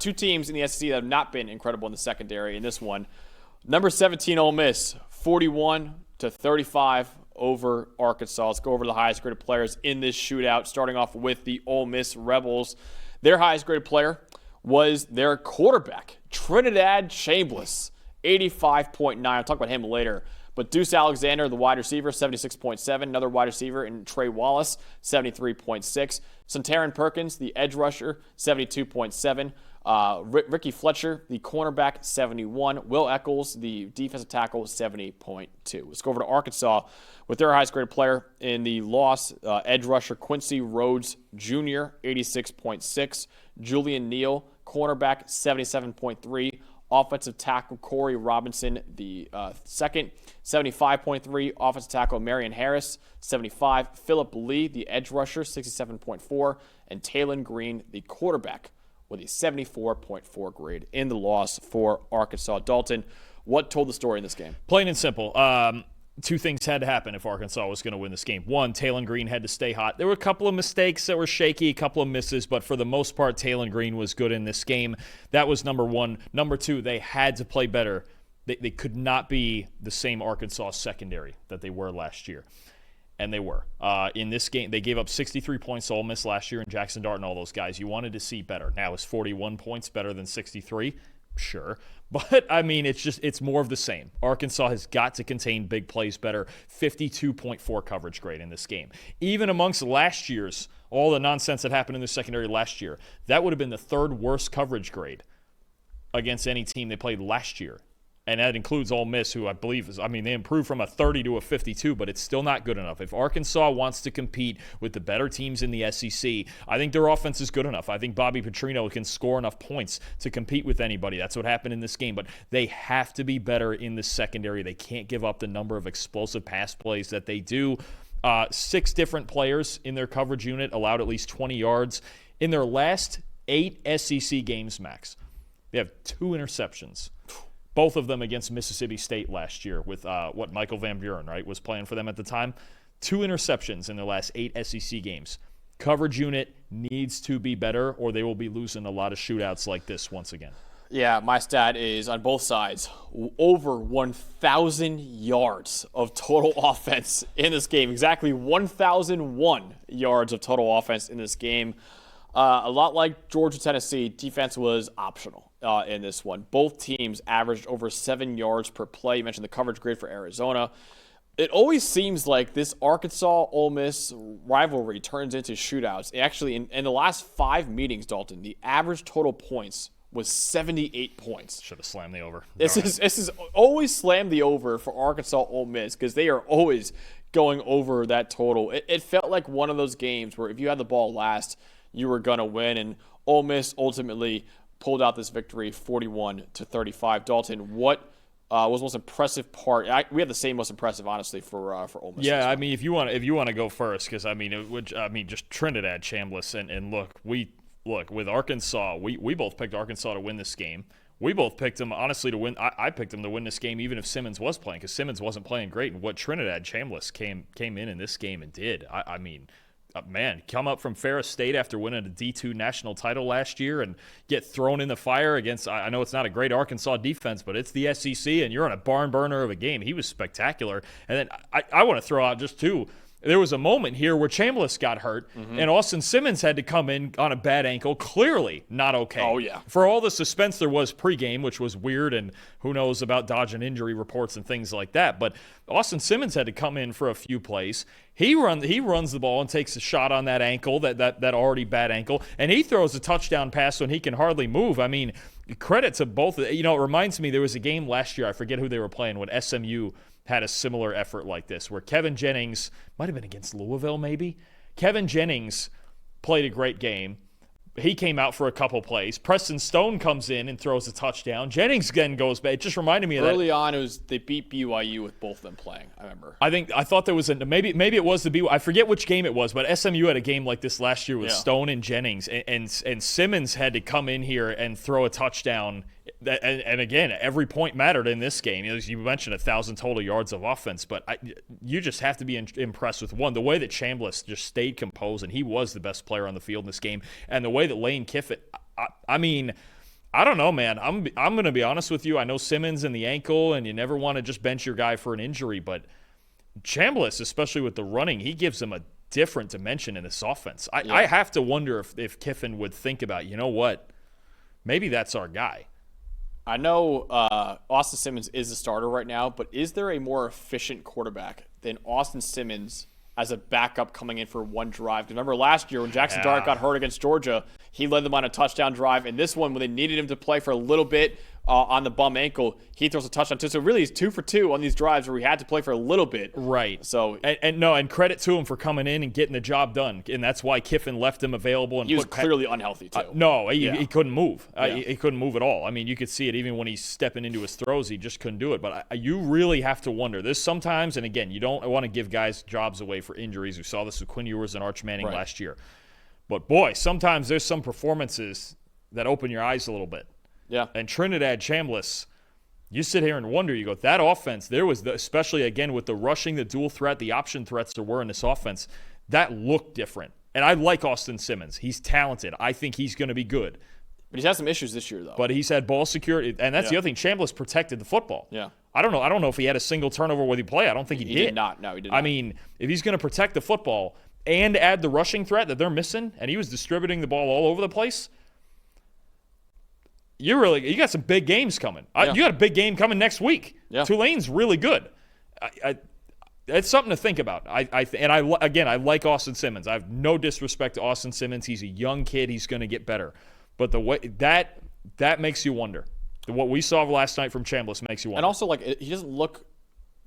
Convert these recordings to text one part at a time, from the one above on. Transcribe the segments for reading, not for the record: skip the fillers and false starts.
Two teams in the SEC that have not been incredible in the secondary in this one. Number 17, Ole Miss, 41-35 over Arkansas. Let's go over the highest graded players in this shootout, starting off with the Ole Miss Rebels. Their highest graded player was their quarterback, Trinidad Chambliss, 85.9. I'll talk about him later. But Deuce Alexander, the wide receiver, 76.7. Another wide receiver in Trey Wallace, 73.6. Sontaran Perkins, the edge rusher, 72.7. Ricky Fletcher, the cornerback, 71. Will Eccles, the defensive tackle, 70.2. Let's go over to Arkansas with their highest graded player in the loss, edge rusher Quincy Rhodes Jr., 86.6. Julian Neal, cornerback, 77.3. Offensive tackle Corey Robinson, the second, 75.3. Offensive tackle Marion Harris, 75. Philip Lee, the edge rusher, 67.4. And Talon Green, the quarterback, with a 74.4 grade in the loss for Arkansas. Dalton, what told the story in this game? Plain and simple. Two things had to happen if Arkansas was going to win this game. One, Talon Green had to stay hot. There were a couple of mistakes that were shaky, a couple of misses, but for the most part, Talon Green was good in this game. That was number one. Number two, they had to play better. They could not be the same Arkansas secondary that they were last year. And they were. In this game, they gave up 63 points to Ole Miss last year, and Jackson Dart and all those guys. You wanted to see better. Now, is 41 points better than 63? Sure. But, I mean, it's more of the same. Arkansas has got to contain big plays better. 52.4 coverage grade in this game. Even amongst last year's, all the nonsense that happened in the secondary last year, that would have been the third worst coverage grade against any team they played last year. And that includes Ole Miss, who I believe they improved from a 30 to a 52, but it's still not good enough. If Arkansas wants to compete with the better teams in the SEC, I think their offense is good enough. I think Bobby Petrino can score enough points to compete with anybody. That's what happened in this game. But they have to be better in the secondary. They can't give up the number of explosive pass plays that they do. 6 different players in their coverage unit allowed at least 20 yards. In their last 8 SEC games, Max, they have 2 interceptions. Both of them against Mississippi State last year with Michael Van Buren, right, was playing for them at the time. 2 interceptions in their last 8 SEC games. Coverage unit needs to be better, or they will be losing a lot of shootouts like this once again. Yeah, my stat is on both sides, over 1,000 yards of total offense in this game. Exactly 1,001 yards of total offense in this game. A lot like Georgia, Tennessee, defense was optional in this one. Both teams averaged over 7 yards per play. You mentioned the coverage grade for Arizona. It always seems like this Arkansas-Ole Miss rivalry turns into shootouts. Actually, in the last 5 meetings, Dalton, the average total points was 78 points. Should have slammed the over. This is always slam the over for Arkansas-Ole Miss because they are always going over that total. It felt like one of those games where if you had the ball last, you were going to win, and Ole Miss ultimately pulled out this victory 41-35. Dalton, what was the most impressive part? We had the same most impressive, honestly, for Ole Miss. Yeah, I mean, if you want to go first, because just Trinidad Chambliss and look with Arkansas, we both picked Arkansas to win this game. We both picked them, honestly, to win. I picked them to win this game even if Simmons was playing, because Simmons wasn't playing great. And what Trinidad Chambliss came in this game and did, come up from Ferris State after winning a D2 national title last year and get thrown in the fire against, I know it's not a great Arkansas defense, but it's the SEC, and you're on a barn burner of a game. He was spectacular. And then I want to throw out just two. There was a moment here where Chambliss got hurt, and Austin Simmons had to come in on a bad ankle. Clearly not okay. Oh, yeah. For all the suspense there was pregame, which was weird, and who knows about dodging injury reports and things like that. But Austin Simmons had to come in for a few plays. He runs the ball and takes a shot on that ankle, that already bad ankle, and he throws a touchdown pass when he can hardly move. I mean, credit to both. It reminds me, there was a game last year, I forget who they were playing, when SMU had a similar effort like this, where Kevin Jennings, might have been against Louisville maybe, Kevin Jennings played a great game. He came out for a couple plays. Preston Stone comes in and throws a touchdown. Jennings then goes back. It just reminded me of that. Early on, they beat BYU with both of them playing, I remember. I thought there was maybe it was the BYU. I forget which game it was, but SMU had a game like this last year with Stone and Jennings, and Simmons had to come in here and throw a touchdown. And again, every point mattered in this game. You mentioned 1,000 total yards of offense, but you just have to be impressed with the way that Chambliss just stayed composed, and he was the best player on the field in this game, and the way that Lane Kiffin, I mean, I don't know, man. I'm going to be honest with you. I know Simmons and the ankle, and you never want to just bench your guy for an injury, but Chambliss, especially with the running, he gives them a different dimension in this offense. I have to wonder if Kiffin would think about, you know what, maybe that's our guy. I know Austin Simmons is the starter right now, but is there a more efficient quarterback than Austin Simmons as a backup coming in for one drive? Because remember last year when Jackson Dart got hurt against Georgia, he led them on a touchdown drive. And this one, when they needed him to play for a little bit on the bum ankle, he throws a touchdown too. So really he's 2 for 2 on these drives where he had to play for a little bit. Right. So and credit to him for coming in and getting the job done. And that's why Kiffin left him available. And he was clearly unhealthy too. He couldn't move. He couldn't move at all. I mean, you could see it even when he's stepping into his throws. He just couldn't do it. But you really have to wonder. There's sometimes, and again, you don't want to give guys jobs away for injuries. We saw this with Quinn Ewers and Arch Manning last year. But, boy, sometimes there's some performances that open your eyes a little bit. Yeah. And Trinidad Chambliss, you sit here and wonder, you go, that offense, there was, especially again with the rushing, the dual threat, the option threats there were in this offense, that looked different. And I like Austin Simmons. He's talented. I think he's going to be good. But he's had some issues this year, though. But he's had ball security. And that's the other thing. Chambliss protected the football. Yeah. I don't know if he had a single turnover with the play. I don't think he did. He did not. No, he did not. I mean, if he's going to protect the football and add the rushing threat that they're missing, and he was distributing the ball all over the place, you got some big games coming. You got a big game coming next week. Yeah. Tulane's really good. It's something to think about. I like Austin Simmons. I have no disrespect to Austin Simmons. He's a young kid. He's going to get better. But the way that makes you wonder. What we saw last night from Chambliss makes you wonder. And also, he doesn't look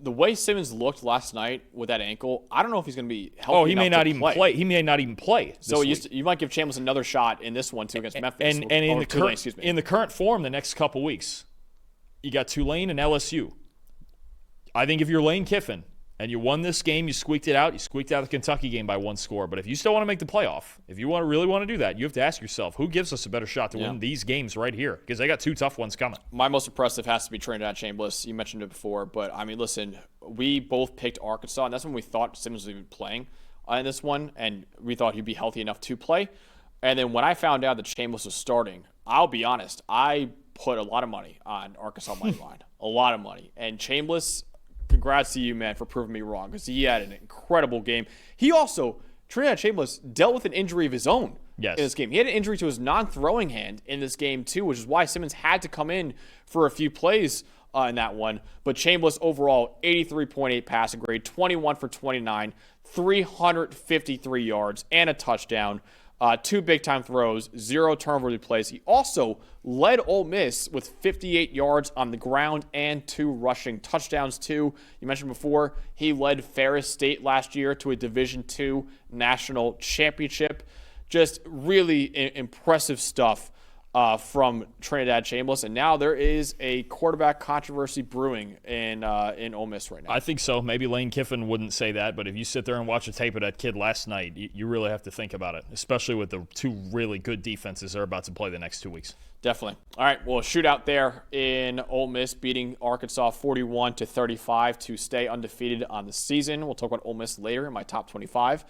the way Simmons looked last night with that ankle. I don't know if he's going to be healthy. Oh, he may not even play. He may not even play. So you might give Chambliss another shot in this one too against Memphis. And in the current form, the next couple weeks, you got Tulane and LSU. I think if you're Lane Kiffin and you won this game, you squeaked it out. You squeaked out the Kentucky game by 1 score. But if you still want to make the playoff, if you really want to do that, you have to ask yourself, who gives us a better shot to win these games right here? Because they got 2 tough ones coming. My most impressive has to be Trinidad Chambliss. You mentioned it before. But, I mean, listen, we both picked Arkansas, and that's when we thought Simmons would be playing in this one, and we thought he'd be healthy enough to play. And then when I found out that Chambliss was starting, I'll be honest, I put a lot of money on Arkansas money line. A lot of money. And Chambliss, congrats to you, man, for proving me wrong, because he had an incredible game. He also, Trinidad Chambliss, dealt with an injury of his own in this game. He had an injury to his non-throwing hand in this game, too, which is why Simmons had to come in for a few plays in that one. But Chambliss overall, 83.8 passing grade, 21 for 29, 353 yards, and a touchdown. 2 big-time throws, 0 turnover plays. He also led Ole Miss with 58 yards on the ground and 2 rushing touchdowns, too. You mentioned before, he led Ferris State last year to a Division II national championship. Just really impressive stuff from Trinidad Chambliss. And now there is a quarterback controversy brewing in Ole Miss right now. I think so. Maybe Lane Kiffin wouldn't say that, but if you sit there and watch a tape of that kid last night, you really have to think about it, especially with the 2 really good defenses they're about to play the next 2 weeks. Definitely. All right, well, shootout there in Ole Miss beating Arkansas 41-35 to stay undefeated on the season. We'll talk about Ole Miss later in my top 25.